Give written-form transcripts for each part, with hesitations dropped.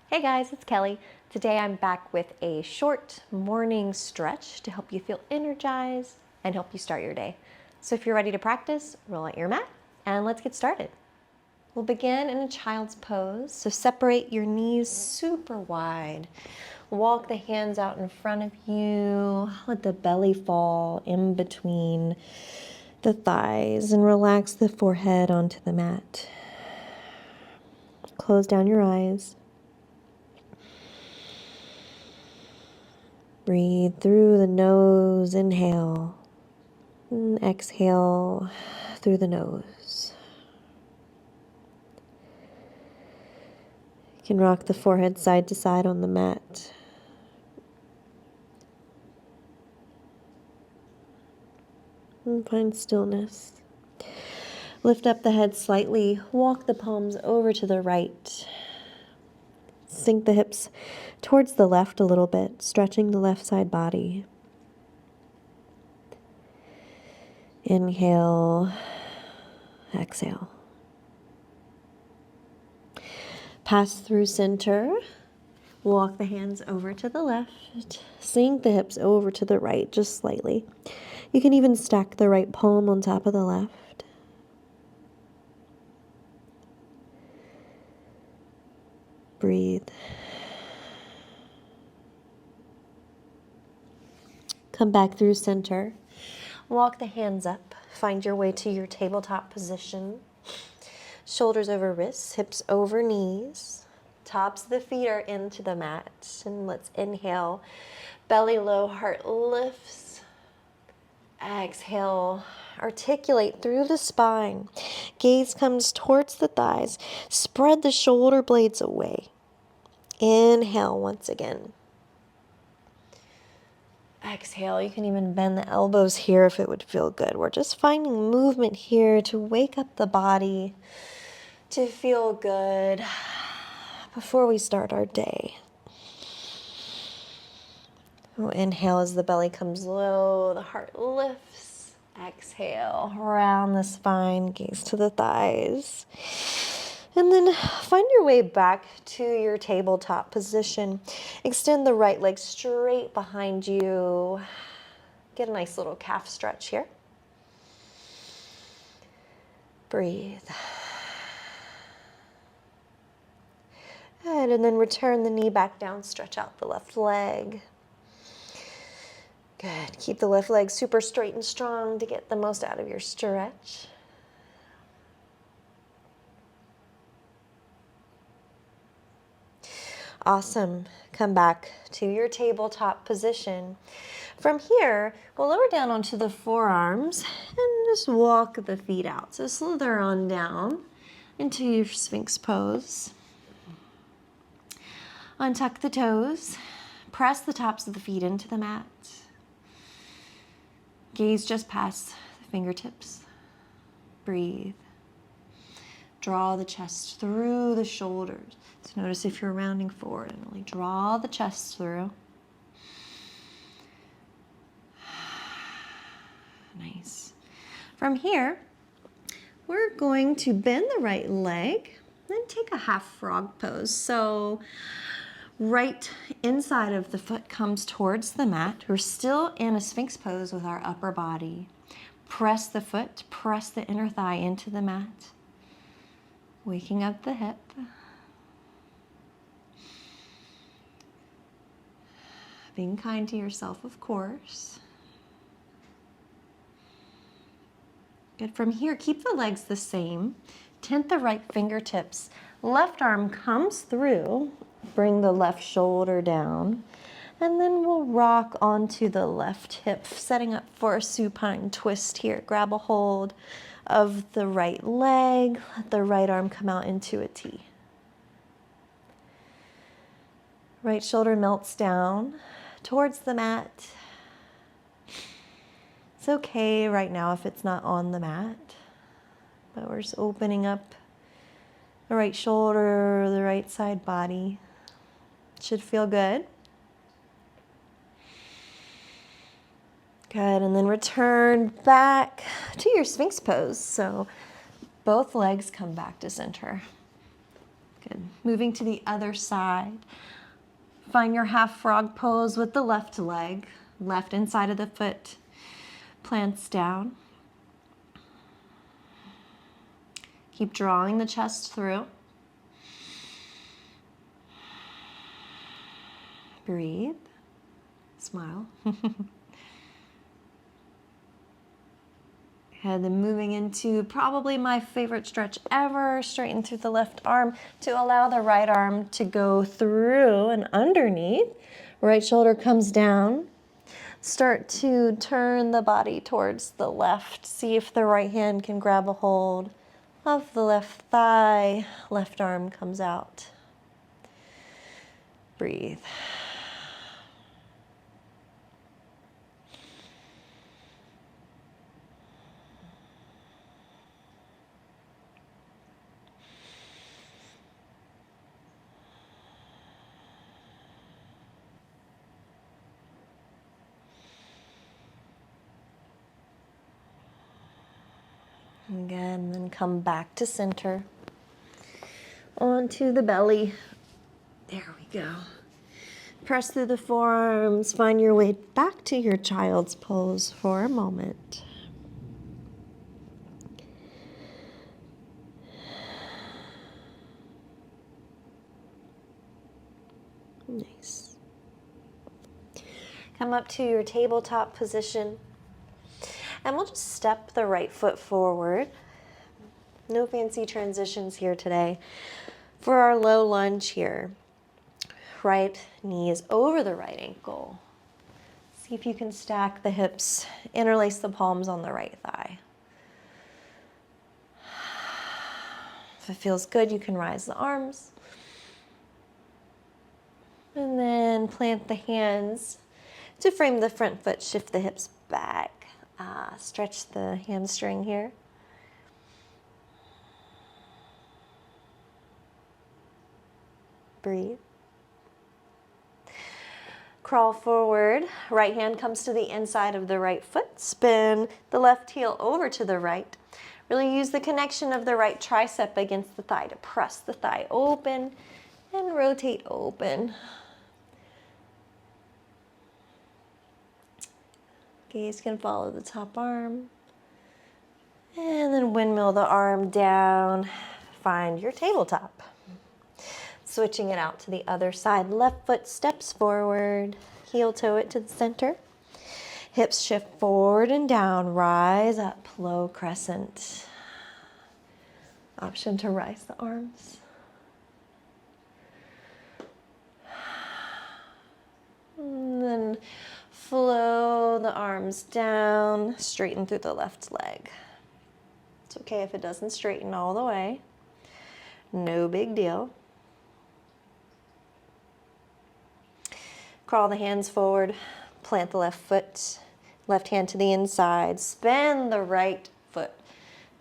Hey guys, it's Kelly. Today I'm back with a short morning stretch to help you feel energized and help you start your day. So if you're ready to practice, roll out your mat and let's get started. We'll begin in a child's pose. So separate your knees super wide. Walk the hands out in front of you. Let the belly fall in between the thighs and relax the forehead onto the mat. Close down your eyes. Breathe through the nose, inhale, and exhale through the nose. You can rock the forehead side to side on the mat. And find stillness. Lift up the head slightly, walk the palms over to the right. Sink the hips towards the left a little bit, stretching the left side body. Inhale, exhale. Pass through center. Walk the hands over to the left. Sink the hips over to the right just slightly. You can even stack the right palm on top of the left. Breathe. Come back through center. Walk the hands up. Find your way to your tabletop position. Shoulders over wrists, hips over knees. Tops of the feet are into the mat. And let's inhale. Belly low, heart lifts. Exhale. Articulate through the spine. Gaze comes towards the thighs. Spread the shoulder blades away. Inhale once again. Exhale. You can even bend the elbows here if it would feel good. We're just finding movement here to wake up the body, to feel good before we start our day. We'll inhale as the belly comes low, the heart lifts. Exhale, round the spine, gaze to the thighs. And then find your way back to your tabletop position. Extend the right leg straight behind you. Get a nice little calf stretch here. Breathe. Good, and then return the knee back down, stretch out the left leg. Good, keep the left leg super straight and strong to get the most out of your stretch. Awesome, come back to your tabletop position. From here, we'll lower down onto the forearms and just walk the feet out. So slither on down into your Sphinx pose. Untuck the toes, press the tops of the feet into the mat. Gaze just past the fingertips. Breathe. Draw the chest through the shoulders. So notice if you're rounding forward and really draw the chest through. Nice. From here, we're going to bend the right leg, then take a half frog pose. So right inside of the foot comes towards the mat. We're still in a Sphinx pose with our upper body. Press the foot, press the inner thigh into the mat. Waking up the hip. Being kind to yourself, of course. Good. From here, keep the legs the same. Tent the right fingertips. Left arm comes through. Bring the left shoulder down. And then we'll rock onto the left hip, setting up for a supine twist here. Grab a hold of the right leg. Let the right arm come out into a T. Right shoulder melts down towards the mat. It's okay right now if it's not on the mat, but we're just opening up the right shoulder, the right side body. Should feel good. Good, and then return back to your Sphinx pose. So both legs come back to center. Good. Moving to the other side. Find your half frog pose with the left leg. Left inside of the foot plants down. Keep drawing the chest through. Breathe. Smile. And then moving into probably my favorite stretch ever, straighten through the left arm to allow the right arm to go through and underneath. Right shoulder comes down. Start to turn the body towards the left. See if the right hand can grab a hold of the left thigh. Left arm comes out. Breathe. Again, then come back to center. Onto the belly. There we go. Press through the forearms. Find your way back to your child's pose for a moment. Nice. Come up to your tabletop position. And we'll just step the right foot forward. No fancy transitions here today. For our low lunge here, right knee is over the right ankle. See if you can stack the hips, interlace the palms on the right thigh. If it feels good, you can rise the arms. And then plant the hands to frame the front foot, shift the hips back. Stretch the hamstring here. Breathe. Crawl forward. Right hand comes to the inside of the right foot. Spin the left heel over to the right. Really use the connection of the right tricep against the thigh to press the thigh open and rotate open. Gaze can follow the top arm. And then windmill the arm down. Find your tabletop. Switching it out to the other side. Left foot steps forward. Heel toe it to the center. Hips shift forward and down. Rise up, low crescent. Option to rise the arms. And then flow the arms down, straighten through the left leg. It's okay if it doesn't straighten all the way. No big deal. Crawl the hands forward, plant the left foot, left hand to the inside, spin the right foot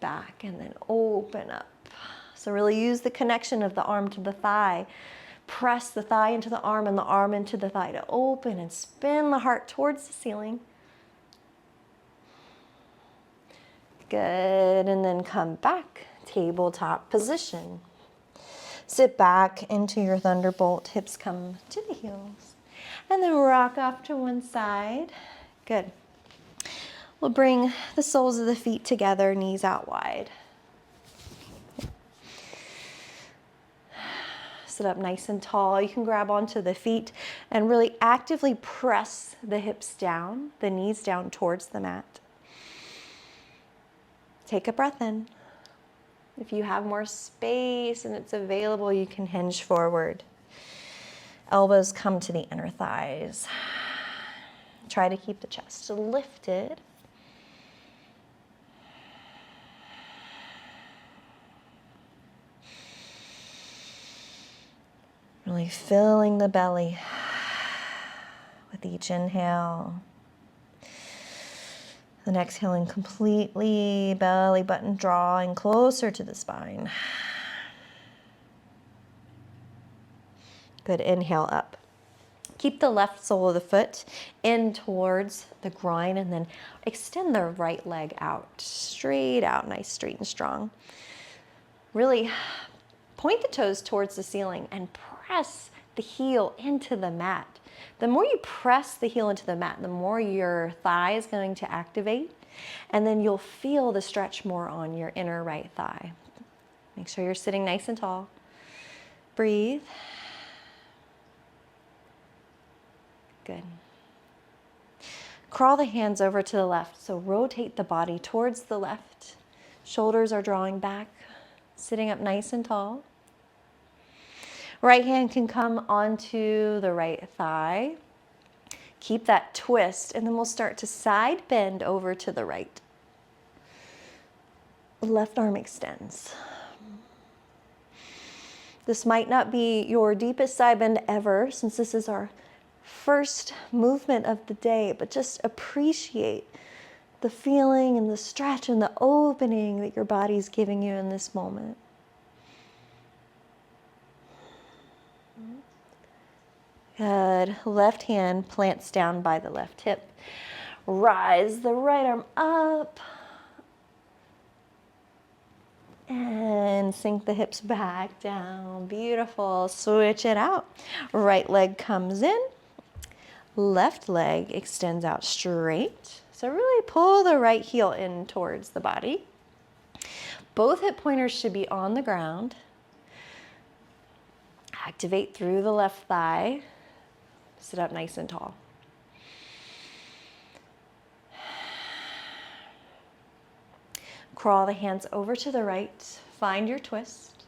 back, and then open up. So really use the connection of the arm to the thigh. Press the thigh into the arm and the arm into the thigh to open and spin the heart towards the ceiling. Good, and then come back, tabletop position. Sit back into your thunderbolt, hips come to the heels. And then rock off to one side. Good. We'll bring the soles of the feet together, knees out wide. Sit up nice and tall. You can grab onto the feet and really actively press the hips down, the knees down towards the mat. Take a breath in. If you have more space and it's available, you can hinge forward. Elbows come to the inner thighs. Try to keep the chest lifted. Really filling the belly with each inhale. Then exhaling completely, belly button drawing closer to the spine. Good, inhale up. Keep the left sole of the foot in towards the groin and then extend the right leg out, straight out, nice, straight and strong. Really point the toes towards the ceiling and press the heel into the mat. The more you press the heel into the mat, the more your thigh is going to activate, and then you'll feel the stretch more on your inner right thigh. Make sure you're sitting nice and tall. Breathe. Good. Crawl the hands over to the left, so rotate the body towards the left. Shoulders are drawing back, sitting up nice and tall. Right hand can come onto the right thigh. Keep that twist, and then we'll start to side bend over to the right. Left arm extends. This might not be your deepest side bend ever, since this is our first movement of the day, but just appreciate the feeling and the stretch and the opening that your body's giving you in this moment. Good. Left hand plants down by the left hip. Rise the right arm up. And sink the hips back down. Beautiful. Switch it out. Right leg comes in. Left leg extends out straight. So really pull the right heel in towards the body. Both hip pointers should be on the ground. Activate through the left thigh. Sit up nice and tall. Crawl the hands over to the right. Find your twist.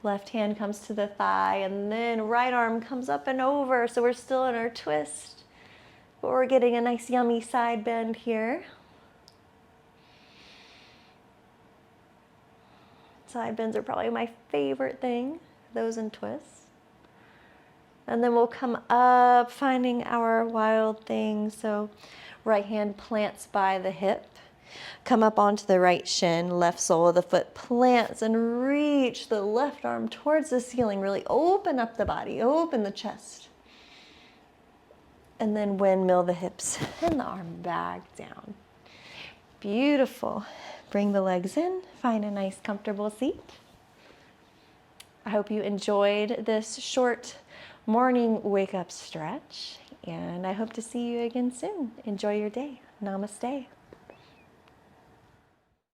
Left hand comes to the thigh, and then right arm comes up and over. So we're still in our twist, but we're getting a nice yummy side bend here. Side bends are probably my favorite thing, those and twists. And then we'll come up, finding our wild thing. So right hand plants by the hip. Come up onto the right shin, left sole of the foot plants, and reach the left arm towards the ceiling. Really open up the body, open the chest. And then windmill the hips and the arm back down. Beautiful. Bring the legs in, find a nice comfortable seat. I hope you enjoyed this short morning wake up stretch, and I hope to see you again soon. Enjoy your day. Namaste.